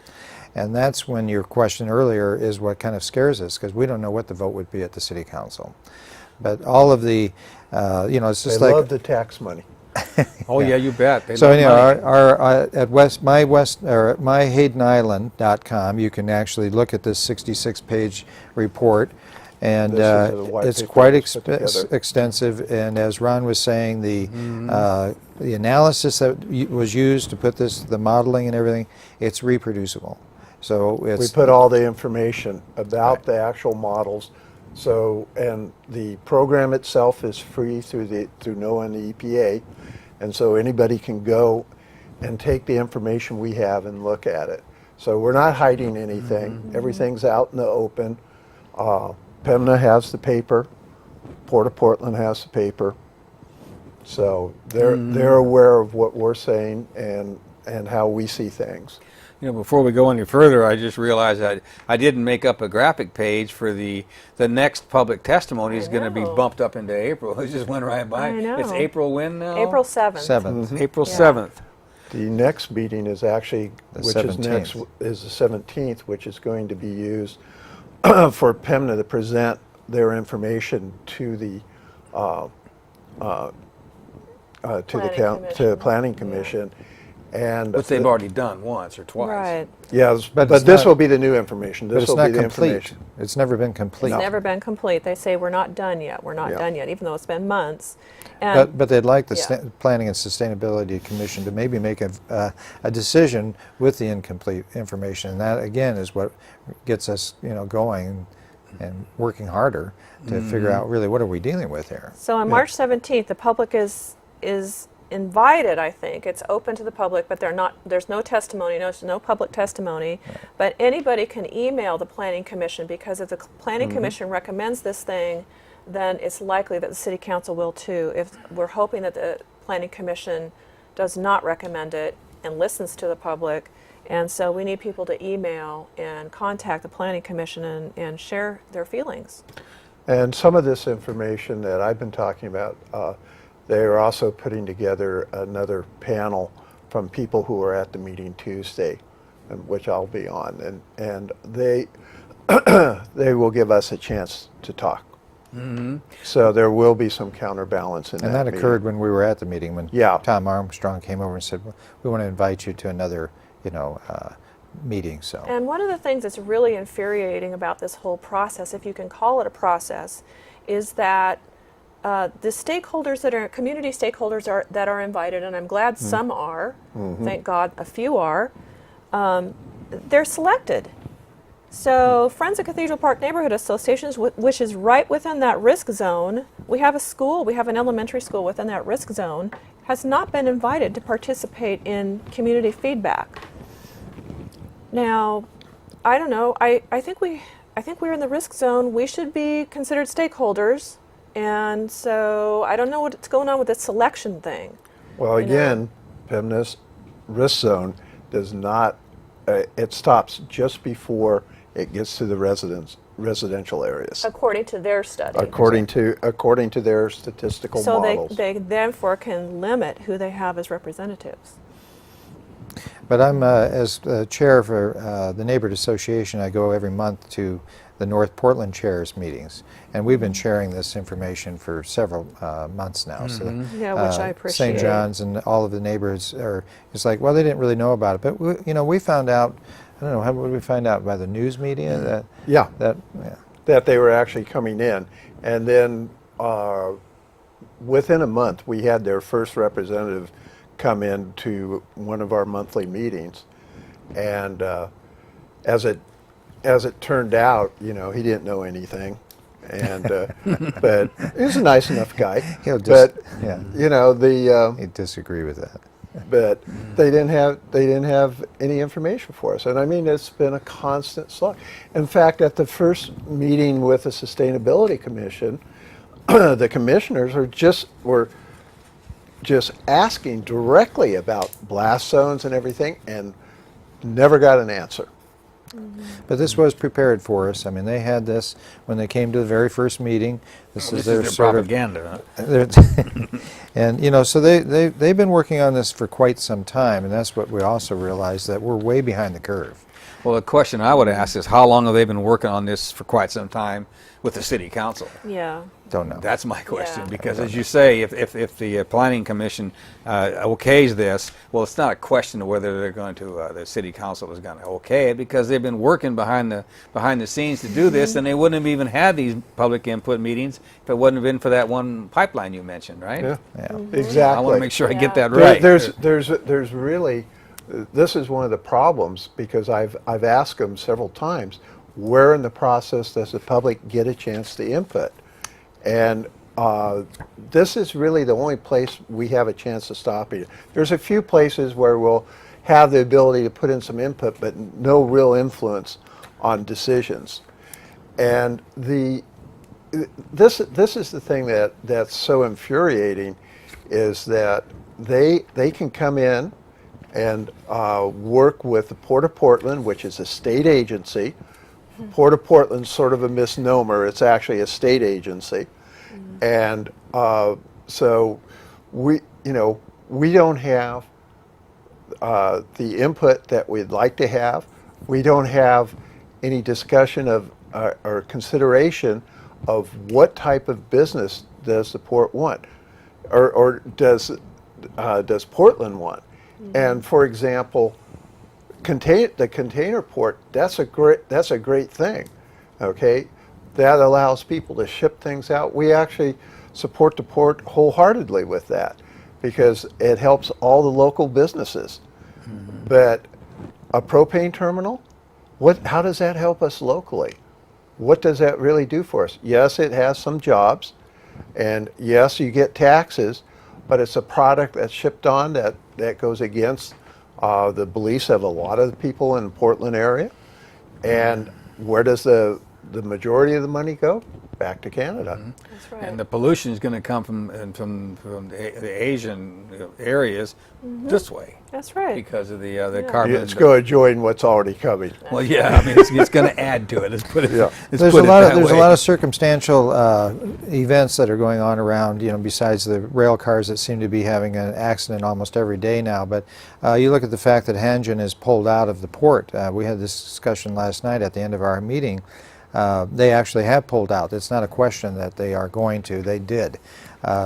And that's when your question earlier is what kind of scares us, because we don't know what the vote would be at the City Council. But all of the, it's just They love the tax money. Oh yeah, you bet. They So love money. at myHaydenIsland.com, you can actually look at this 66-page report, and This is a white it's paper quite that's put together. extensive. And as Ron was saying, the analysis that was used to put this, the modeling and everything, it's reproducible. So We it's put all the information about the actual models. So, and the program itself is free through NOAA and the EPA, and so anybody can go and take the information we have and look at it. So we're not hiding anything. Everything's out in the open. Pembina has the paper. Port of Portland has the paper. So they're aware of what we're saying and how we see things. Before we go any further, I just realized I didn't make up a graphic page for the next public testimony is going to be bumped up into April. It just went right by. I know. It's April when now? April 7th. 7th. April Yeah. 7th. The next meeting is actually, The which 17th. is the 17th, which is going to be used for Pembina to present their information to the Planning Commission, and Which they've already done once or twice. Right. yes, But but it's this not- will be the new information. but This it's will not be the complete. information. It's never been complete. It's never been complete. They say we're not done yet. We're not Yeah. done yet, even though it's been months. And But they'd like the Yeah. Planning and Sustainability Commission to maybe make a decision with the incomplete information. And that, again, is what gets us going and working harder to figure out really what are we dealing with here. so on March 17th, the public is invited, I think. It's open to the public, but there's no testimony, no public testimony. But anybody can email the Planning Commission, because if the Planning Commission recommends this thing, then it's likely that the City Council will too. If we're hoping that the Planning Commission does not recommend it and listens to the public, and so we need people to email and contact the Planning Commission and share their feelings. And some of this information that I've been talking about, they are also putting together another panel from people who are at the meeting Tuesday, which I'll be on, and they they will give us a chance to talk. So there will be some counterbalance in And that that meeting. occurred when we were at the meeting, when Yeah. Tom Armstrong came over and said, "Well, we want to invite you to another, meeting." So And one of the things that's really infuriating about this whole process, if you can call it a process, is that the stakeholders that are community stakeholders that are invited, and I'm glad some are, thank God a few are, they're selected. So Friends of Cathedral Park Neighborhood Associations, which is right within that risk zone, we have an elementary school within that risk zone, has not been invited to participate in community feedback. Now, I don't know. I think we're in the risk zone. We should be considered stakeholders, and so I don't know what's going on with this selection thing. Well, again, Pembina's risk zone does not, it stops just before it gets to the residential areas, According to their study. according to their statistical So models. they therefore can limit who they have as representatives. But I'm, as chair for the Neighborhood Association, I go every month to the North Portland Chairs meetings. And we've been sharing this information for several months now. So Yeah, which I appreciate. St. John's and all of the neighborhoods are, it's like, well, they didn't really know about it. But, we found out, I don't know, how did we find out? By the news media? Yeah. Yeah. That they were actually coming in. And then within a month, we had their first representative come in to one of our monthly meetings. And as it turned out, he didn't know anything. And but he was a nice enough guy. He'll just, He'd disagree with that. But they didn't have any information for us. And I mean, it's been a constant slog. In fact, at the first meeting with the Sustainability Commission, the commissioners were just asking directly about blast zones and everything, and never got an answer. But this was prepared for us. I mean, they had this when they came to the very first meeting. This is their sort propaganda. And so they've been working on this for quite some time, and that's what we also realized, that we're way behind the curve. Well, the question I would ask is, how long have they been working on this for quite some time with the city council? Yeah. Don't know. That's my question, Yeah. because as you say, if the planning commission okays this, well, it's not a question of whether they're going to, the city council is going to okay it, because they've been working behind the scenes to do this, and they wouldn't have even had these public input meetings if it wouldn't have been for that one pipeline you mentioned, right? Yeah, Yeah. exactly. I want to make sure I get Yeah. that right. There's really, this is one of the problems, because I've asked them several times, where in the process does the public get a chance to input? And this is really the only place we have a chance to stop it. There's a few places where we'll have the ability to put in some input, but no real influence on decisions. And this is the thing that's so infuriating, is that they can come in and work with the Port of Portland, which is a state agency. Port of Portland's sort of a misnomer. It's actually a state agency. And so we don't have the input that we'd like to have. We don't have any discussion of or consideration of what type of business does the port want, or does Portland want. And for example, the container port, that's a great thing, okay? That allows people to ship things out. We actually support the port wholeheartedly with that, because it helps all the local businesses. But a propane terminal, how does that help us locally? What does that really do for us? Yes, it has some jobs, and yes, you get taxes, but it's a product that's shipped on that goes against the beliefs of a lot of the people in the Portland area. And where does the majority of the money go? Back to Canada. That's right. And the pollution is going to come from the Asian areas this way, That's right. because of the carbon. It's going to join what's already coming. Well, yeah, I mean, it's going to add to it. Let's put it. Yeah. Let's There's put a it lot that of there's way. a lot of circumstantial events that are going on around, besides the rail cars that seem to be having an accident almost every day now. But you look at the fact that Hanjin is pulled out of the port. We had this discussion last night at the end of our meeting. They actually have pulled out. It's not a question that they are going to. They did.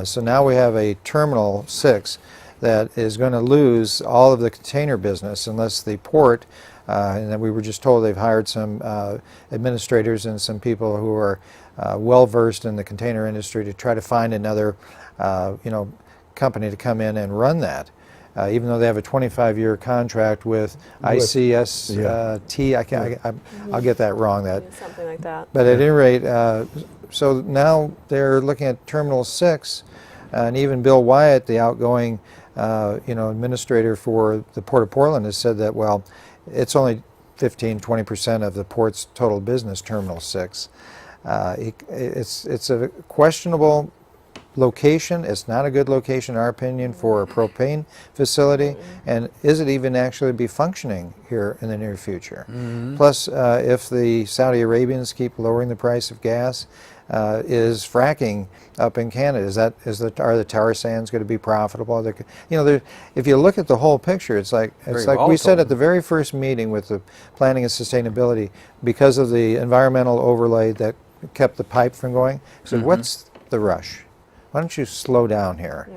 So now we have a Terminal 6 that is going to lose all of the container business unless the port, and then we were just told they've hired some administrators and some people who are well versed in the container industry to try to find another company to come in and run that. Even though they have a 25-year contract with ICST, I'll get that wrong. Something like that. But at any rate, so now they're looking at Terminal 6, and even Bill Wyatt, the outgoing administrator for the Port of Portland, has said that, well, it's only 15-20% of the port's total business, Terminal 6. It's a questionable location, it's not a good location in our opinion for a propane facility, and is it even actually be functioning here in the near future? Plus, if the Saudi Arabians keep lowering the price of gas, is fracking up in Canada, are the tar sands going to be profitable? If you look at the whole picture, it's like we said at the very first meeting with the planning and sustainability, because of the environmental overlay that kept the pipe from going, I said, what's the rush? Why don't you slow down here?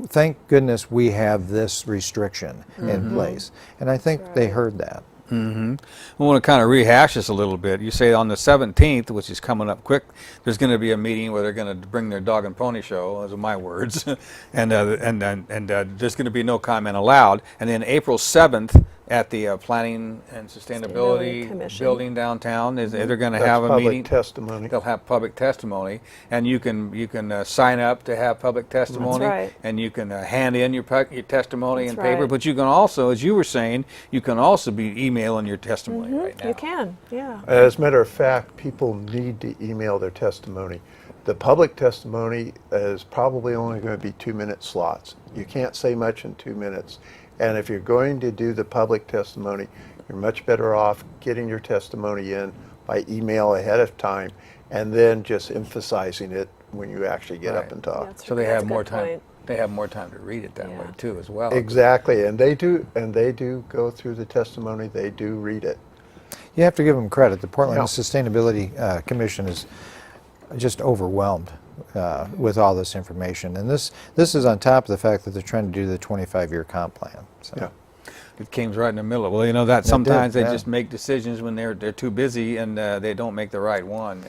Thank goodness we have this restriction in place. And I think they heard that. I want to kind of rehash this a little bit. You say on the 17th, which is coming up quick, there's going to be a meeting where they're going to bring their dog and pony show, those are my words, and there's going to be no comment allowed. And then April 7th at the Planning and Sustainability building downtown, they're going to have a meeting. Testimony. They'll have public testimony, and you can sign up to have public testimony, and you can hand in your testimony in paper. But you can also, as you were saying, you can also be emailing your testimony right now. You can, yeah. As a matter of fact, people need to email their testimony. The public testimony is probably only going to be 2-minute slots. You can't say much in 2 minutes. And if you're going to do the public testimony, you're much better off getting your testimony in by email ahead of time and then just emphasizing it when you actually get up and talk. So they have more time. They have more time to read it that way too, as well. Exactly, and they do go through the testimony. They do read it. You have to give them credit. The Portland Sustainability Commission is just overwhelmed with all this information, and this is on top of the fact that they're trying to do the 25-year comp plan. So. It came right in the middle. Well, you know that sometimes they just make decisions when they're too busy, and they don't make the right one.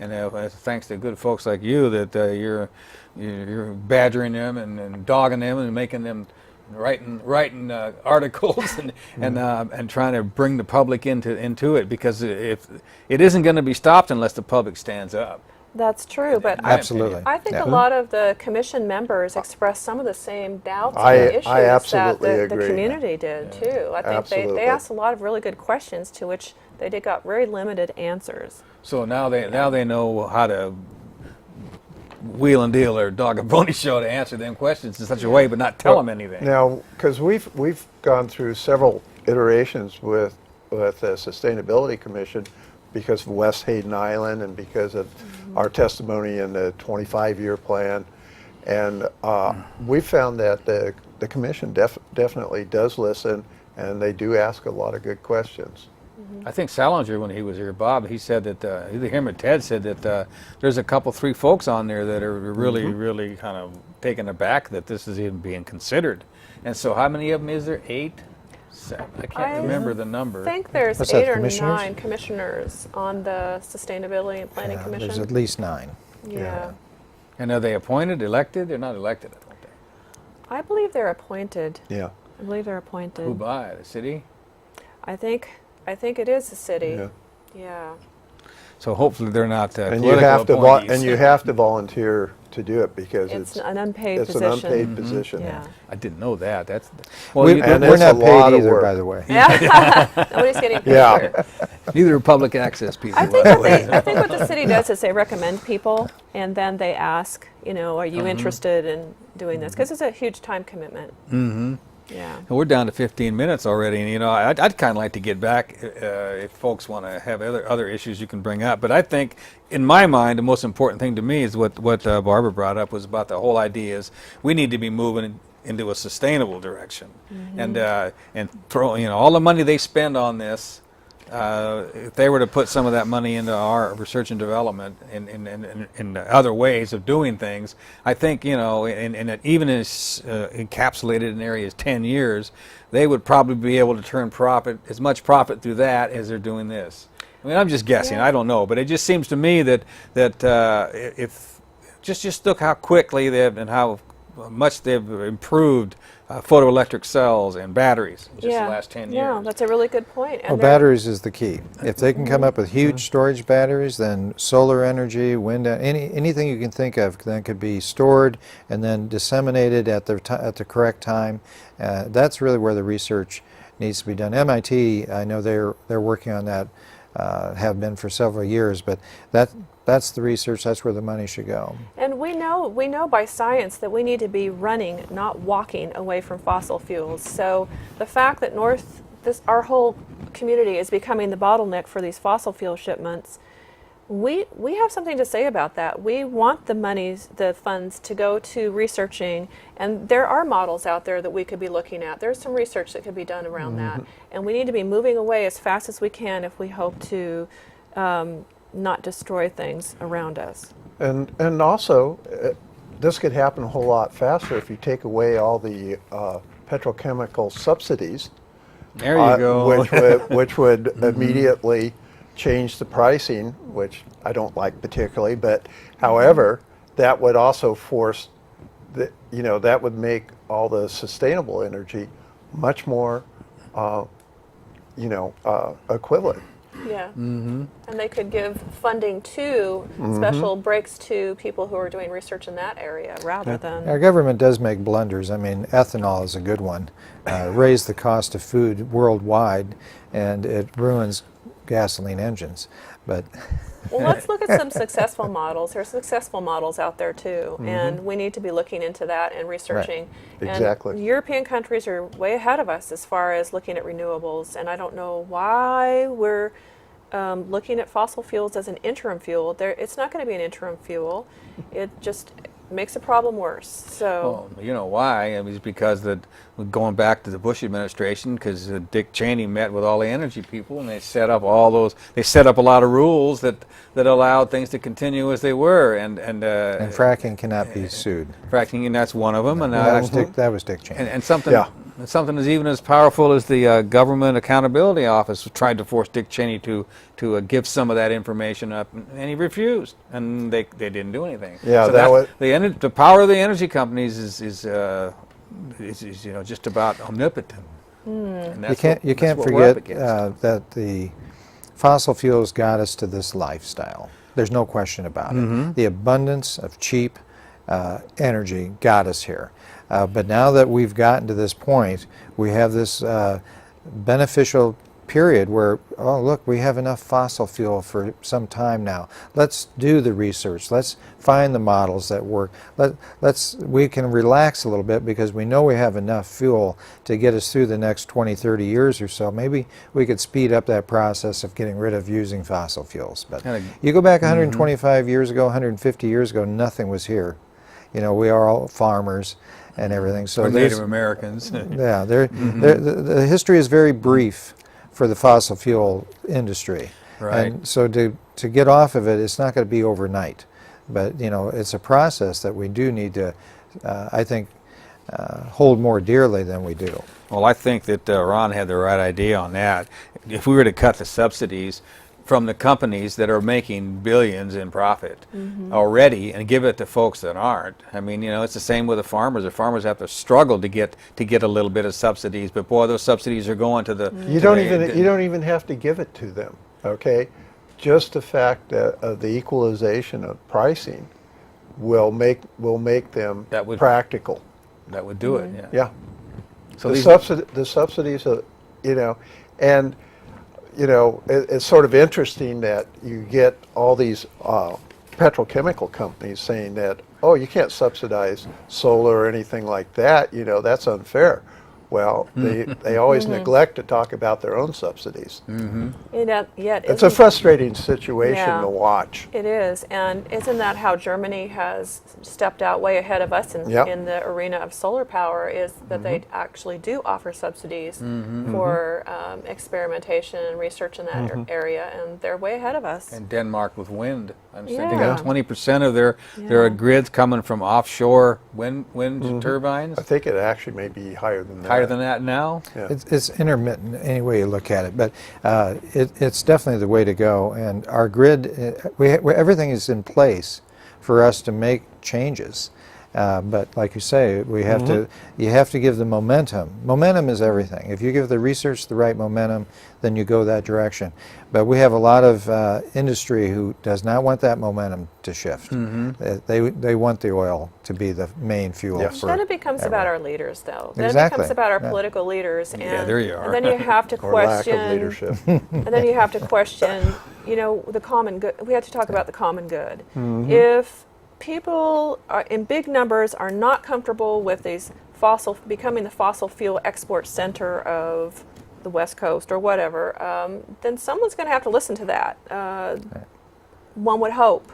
And thanks to good folks like you that you're badgering them and dogging them and making them writing articles and trying to bring the public into it, because if it isn't going to be stopped unless the public stands up. That's true, but absolutely. I think a lot of the commission members expressed some of the same doubts and issues that the community did too. I think they asked a lot of really good questions to which they got very limited answers. So now they know how to wheel and deal their dog and pony show to answer them questions in such a way, but not tell them anything. Now, because we've gone through several iterations with the Sustainability Commission, because of West Hayden Island and because of our testimony in the 25-year plan. And we found that the commission definitely does listen, and they do ask a lot of good questions. I think Salinger, when he was here, Bob, he said that, either him or Ted said that there's a couple, 3 folks on there that are really kind of taken aback that this is even being considered. And so how many of them is there? 8? I can't remember the number. I think there's 8 or 9 commissioners on the Sustainability and Planning Commission. There's at least 9. Yeah. And are they appointed, elected? They're not elected, I don't think. I believe they're appointed. Yeah. I believe they're appointed. Who by? The city? I think it is the city. Yeah. So hopefully they're not and you have to volunteer to do it, because it's an unpaid position. It's an unpaid position. Yeah. I didn't know that. That's we're not paid either, by the way. Nobody's getting paid here. Neither are public access people. I think what the city does is they recommend people, and then they ask, are you interested in doing this? Because it's a huge time commitment. Yeah. And we're down to 15 minutes already, and I'd kind of like to get back if folks want to have other issues you can bring up. But I think, in my mind, the most important thing to me is what Barbara brought up, was about the whole idea is we need to be moving into a sustainable direction, and throw all the money they spend on this. If they were to put some of that money into our research and development in other ways of doing things, I think, even as encapsulated in areas 10 years, they would probably be able to turn as much profit through that as they're doing this. I mean, I'm just guessing. I don't know, but it just seems to me that if just look how quickly and how much they've improved photoelectric cells and batteries in just the last 10 years. Yeah, that's a really good point. Well, batteries is the key. If they can come up with huge storage batteries, then solar energy, wind, anything you can think of that could be stored and then disseminated at the correct time. That's really where the research needs to be done. MIT, I know they're working on that have been for several years. But that's the research. That's where the money should go. And we know by science that we need to be running, not walking away from fossil fuels. So the fact that our whole community is becoming the bottleneck for these fossil fuel shipments, we have something to say about that. We want the funds to go to researching, and there are models out there that we could be looking at. There's some research that could be done around that, and we need to be moving away as fast as we can if we hope to not destroy things around us. And also, this could happen a whole lot faster if you take away all the petrochemical subsidies. There you go. Which would immediately change the pricing, which I don't like particularly. But however, that would also force, that would make all the sustainable energy much more, equivalent. Yeah. And they could give funding to special breaks to people who are doing research in that area rather than... Our government does make blunders. I mean, ethanol is a good one. Raise the cost of food worldwide, and it ruins gasoline engines. But well, let's look at some successful models. There's successful models out there too, and we need to be looking into that and researching. Right. Exactly. And European countries are way ahead of us as far as looking at renewables, and I don't know why we're looking at fossil fuels as an interim fuel. It's not going to be an interim fuel. It just makes the problem worse. So, well, you know why? I mean, it's because going back to the Bush administration, because Dick Cheney met with all the energy people, and they set up a lot of rules that allowed things to continue as they were, and fracking cannot be sued. Fracking, and that's one of them. And that was Dick Cheney. And something as even as powerful as the Government Accountability Office tried to force Dick Cheney to give some of that information up, and he refused, and they didn't do anything. Yeah, so the power of the energy companies is just about omnipotent. And you can't forget that the fossil fuels got us to this lifestyle. There's no question about it. The abundance of cheap energy got us here. But now that we've gotten to this point, we have this beneficial period where, oh look, we have enough fossil fuel for some time now. Let's do the research. Let's find the models that work. We can relax a little bit because we know we have enough fuel to get us through the next 20, 30 years or so. Maybe we could speed up that process of getting rid of using fossil fuels. But you go back 125 years ago, 150 years ago, nothing was here. We are all farmers and everything. So Native Americans. Yeah, the history is very brief for the fossil fuel industry. Right. And so to get off of it, it's not going to be overnight. But, it's a process that we do need to, I think, hold more dearly than we do. Well, I think that Ron had the right idea on that. If we were to cut the subsidies from the companies that are making billions in profit already and give it to folks that aren't. I mean, it's the same with the farmers. The farmers have to struggle to get a little bit of subsidies, but boy, those subsidies are going to the... You don't even have to give it to them, okay? Just the fact that the equalization of pricing will make them practical. That would do it, yeah. Yeah. So the subsidies, and it's sort of interesting that you get all these petrochemical companies saying that, oh, you can't subsidize solar or anything like that, that's unfair. Well, they always neglect to talk about their own subsidies. It's a frustrating situation to watch. It is, and isn't that how Germany has stepped out way ahead of us in the arena of solar power, is that they actually do offer subsidies for experimentation and research in that area, and they're way ahead of us. And Denmark with wind. I'm thinking 20% of their grids coming from offshore wind turbines. I think it actually may be higher than that. Higher than that now? Yeah. It's intermittent any way you look at it, but it's definitely the way to go. And our grid, everything is in place for us to make changes. But like you say, we have to. You have to give the momentum. Momentum is everything. If you give the research the right momentum, then you go that direction. But we have a lot of industry who does not want that momentum to shift. They want the oil to be the main fuel. Yes. For Then it becomes ever. about our leaders, though. Then it Exactly. becomes about our Yeah. political leaders. And, there you are. And then you have to Or lack question. of leadership. And then you have to question, the common good. We have to talk about the common good. If people in big numbers are not comfortable with these becoming the fossil fuel export center of the West Coast or whatever, then someone's going to have to listen to that. One would hope.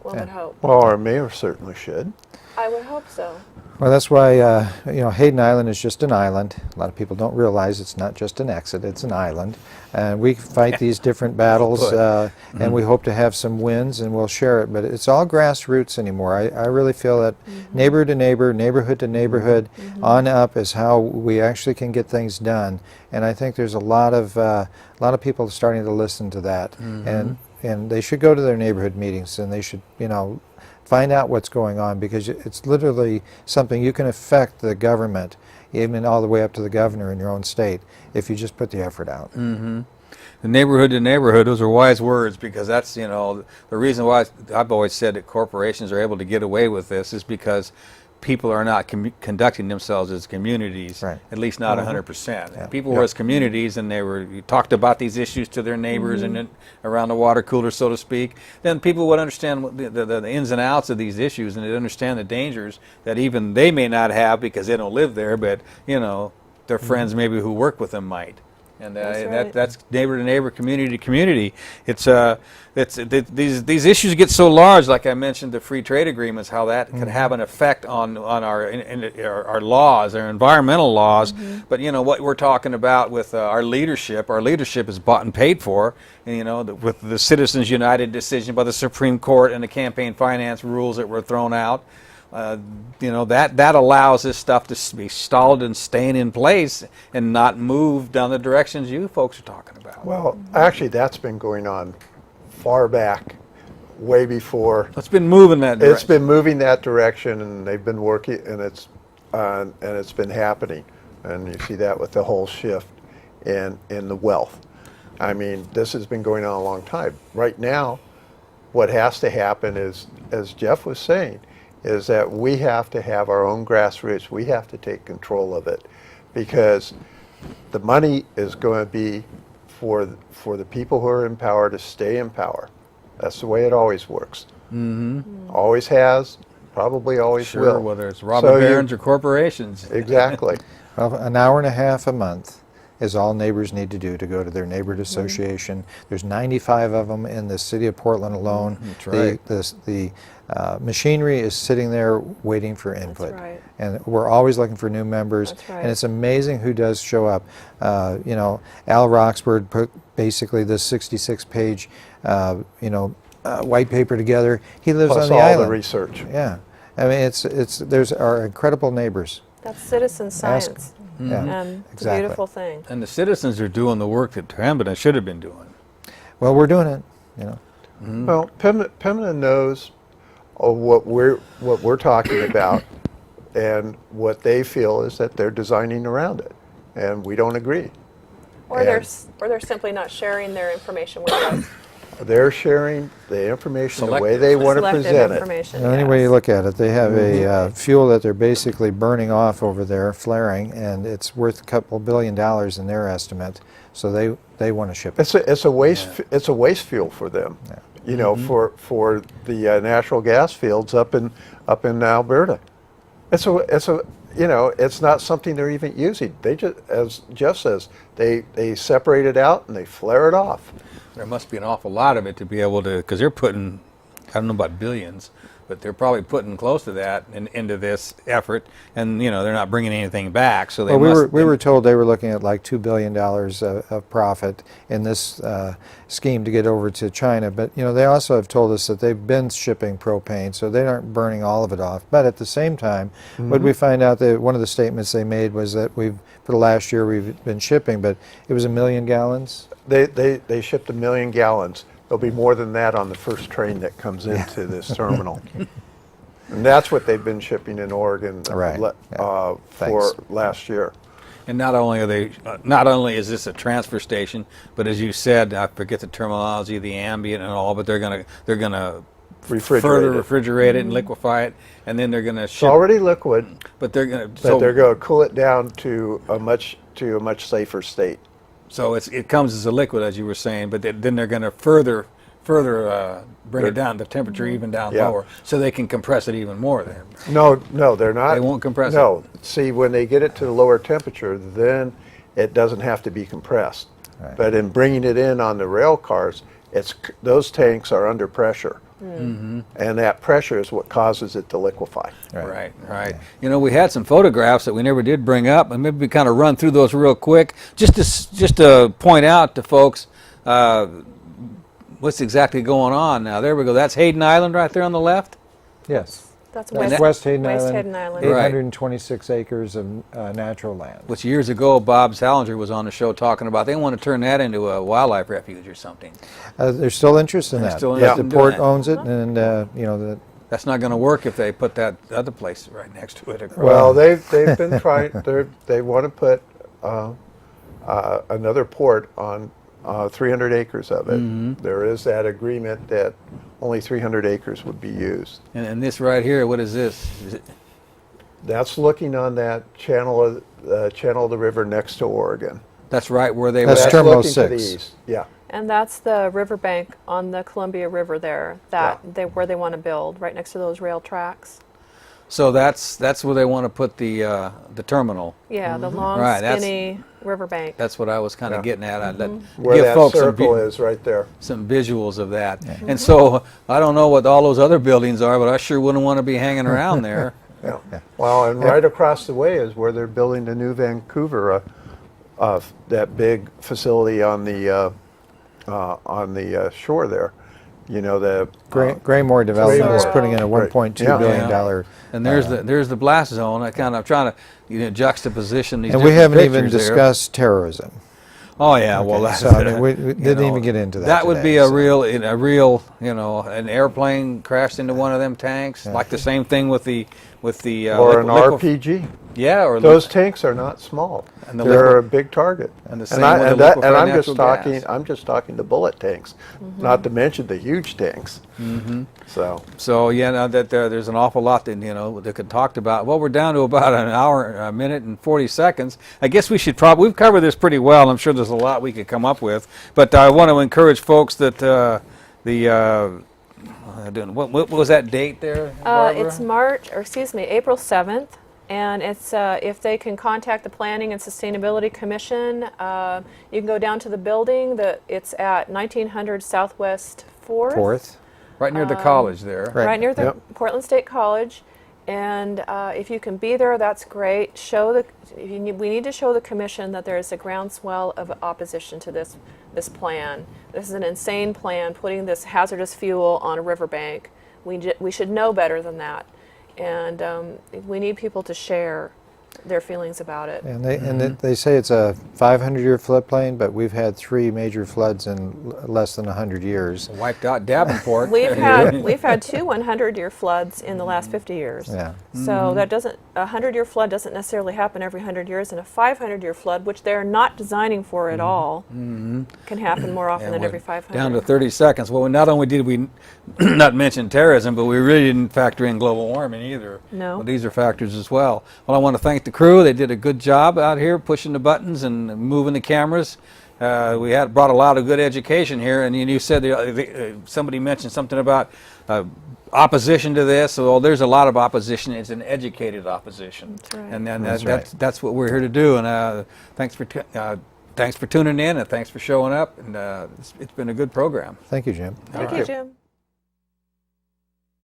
One would hope. Well, our mayor certainly should. I would hope so. Well, that's why Hayden Island is just an island. A lot of people don't realize it's not just an exit; it's an island, and we fight these different battles, and we hope to have some wins, and we'll share it. But it's all grassroots anymore. I really feel that neighbor to neighbor, neighborhood to neighborhood, on up is how we actually can get things done. And I think there's a lot of people starting to listen to that, and they should go to their neighborhood meetings, and they should find out what's going on, because it's literally something you can affect the government, even all the way up to the governor in your own state, if you just put the effort out. The neighborhood to neighborhood, those are wise words, because that's, the reason why I've always said that corporations are able to get away with this is because people are not conducting themselves as communities, Right. at least not 100%. Yeah. People were as communities, and you talked about these issues to their neighbors and around the water cooler, so to speak. Then people would understand the ins and outs of these issues, and they'd understand the dangers that even they may not have because they don't live there, but their friends maybe who work with them might. And That's right. that's neighbor to neighbor, community to community. These issues get so large, like I mentioned, the free trade agreements, how that can have an effect on our laws, our environmental laws. But what we're talking about with our leadership is bought and paid for. And, with the Citizens United decision by the Supreme Court and the campaign finance rules that were thrown out. That allows this stuff to be stalled and staying in place and not move down the directions you folks are talking about. Well, actually, that's been going on far back, way before. It's been moving that direction. It's been moving that direction, and they've been working, and it's been happening. And you see that with the whole shift in the wealth. I mean, this has been going on a long time. Right now, what has to happen is, as Jeff was saying, is that we have to have our own grassroots. We have to take control of it, because the money is going to be for the people who are in power to stay in power. That's the way it always works. Always has, probably always will. Whether it's robber barons or corporations. Exactly. Well, an hour and a half a month is all neighbors need to do to go to their neighborhood association. There's 95 of them in the city of Portland alone. That's right. The machinery is sitting there waiting for input. That's right. And we're always looking for new members. That's right. And it's amazing who does show up. Al Roxburgh put basically this 66-page white paper together. He lives Plus on the all island. the research. Yeah. I mean, there's our incredible neighbors. That's citizen science. Yeah, And it's a exactly. beautiful thing. And the citizens are doing the work that Pembina should have been doing. Well, we're doing it. Well, Pembina knows what we're talking about, and what they feel is that they're designing around it, and we don't agree. Or they're simply not sharing their information with us. They're sharing the information the way Selective. they want to Selective present it. information. Any way you look at it, they have a fuel that they're basically burning off over there, flaring, and it's worth a couple $1 billion in their estimate. So they want to ship it. It's a waste fuel for them. Yeah. For the natural gas fields up in Alberta. It's not something they're even using. They just, as Jeff says, they separate it out and they flare it off. There must be an awful lot of it to be able to, because they're putting, I don't know about billions, but they're probably putting close to that into this effort, and they're not bringing anything back. So they we were told they were looking at like $2 billion of profit in this scheme to get over to China. But they also have told us that they've been shipping propane, so they aren't burning all of it off. But at the same time, what we find out that one of the statements they made was that for the last year we've been shipping, but it was 1 million gallons. They shipped 1 million gallons. There'll be more than that on the first train that comes into this terminal. And that's what they've been shipping in Oregon Right. for Thanks. last year. And not only are they, not only is this a transfer station, but as you said, I forget the terminology, the ambient and all, but they're gonna further refrigerate it and liquefy it, and then they're gonna ship. It's already liquid, But they're gonna. but they're going to cool it down to a much safer state. So it comes as a liquid, as you were saying, but then they're gonna further bring it down, the temperature even down Yeah. lower, so they can compress it even more. Then. No, they're not. They won't compress it? No. See, when they get it to the lower temperature, then it doesn't have to be compressed. Right. But in bringing it in on the rail cars, those tanks are under pressure. And that pressure is what causes it to liquefy. Right. You know, we had some photographs that we never did bring up, and maybe we kind of run through those real quick, just to point out to folks what's exactly going on. Now, there we go. That's Hayden Island right there on the left. Yes. That's West Hayden Island, Hayden Island. 826 acres of natural land. Which years ago, Bob Salinger was on the show talking about. They want to turn that into a wildlife refuge or something. There's still interest in They're that. still But interested the in doing port that. owns it, and you know That's not going to work if they put that other place right next to it. Well, they've been trying. They want to put another port on 300 acres of it. There is that agreement that only 300 acres would be used. And this right here, what is this? Is it, That's looking on that channel of the river next to Oregon. that's right where they That's were. Terminal looking to the 6. east. Yeah. And that's the riverbank on the Columbia River there, where they want to build, right next to those rail tracks. So that's where they want to put the terminal. Yeah, the long, Right, that's- skinny riverbank. That's what I was kind of Yeah. getting at. I'd Where give that folks circle is right there. some visuals of that. And so I don't know what all those other buildings are, but I sure wouldn't want to be hanging around there. Yeah. Well, and right across the way is where they're building the new Vancouver, that big facility on the shore there. You know, the Graymore Development is Graymore. putting in a $1.2 Yeah. billion Yeah. dollar. And there's the blast zone. I kind of trying to juxtaposition these. And we different haven't even pictures there. discussed terrorism. Oh yeah, well Okay, that's so, I mean, we you didn't know, even get into that. That would today, be a so. real, you know, an airplane crashed into one of them tanks, like the same thing with the or an RPG. Yeah, or Those tanks are not small. And the They're liquid- a big target. and the same with the and liquefied I'm natural just talking. gas. I'm just talking the bullet tanks, not to mention the huge tanks. So yeah, now that there's an awful lot that that could talked about. Well, we're down to about an hour, a minute and 40 seconds. I guess we should we've covered this pretty well. I'm sure there's a lot we could come up with, but I want to encourage folks that what was that date there? Barbara? It's April 7th, and it's if they can contact the Planning and Sustainability Commission, you can go down to the building. It's at 1900 Southwest 4th. Right near the college there. Right near the Yep. Portland State College, and if you can be there, that's great. We need to show the commission that there is a groundswell of opposition to this plan. This is an insane plan, putting this hazardous fuel on a riverbank. We should know better than that, and we need people to share their feelings about it. And they say it's a 500-year floodplain, but we've had 3 major floods in less than 100 years. Wiped out Davenport. We've had 2 100-year floods in the last 50 years. Yeah. So that a 100-year flood doesn't necessarily happen every 100 years, and a 500-year flood, which they're not designing for at all, can happen more often And than we're every 500. Down to 30 seconds. Well, not only did we not mention terrorism, but we really didn't factor in global warming either. No. Well, these are factors as well. Well, I want to thank the crew. They did a good job out here pushing the buttons and moving the cameras. We brought a lot of good education here, and you said somebody mentioned something about opposition to this. Well, there's a lot of opposition. It's an educated opposition. That's right. And that's what we're here to do. And thanks for tuning in, and thanks for showing up. And it's been a good program. Thank you, Jim. Thank you, Jim.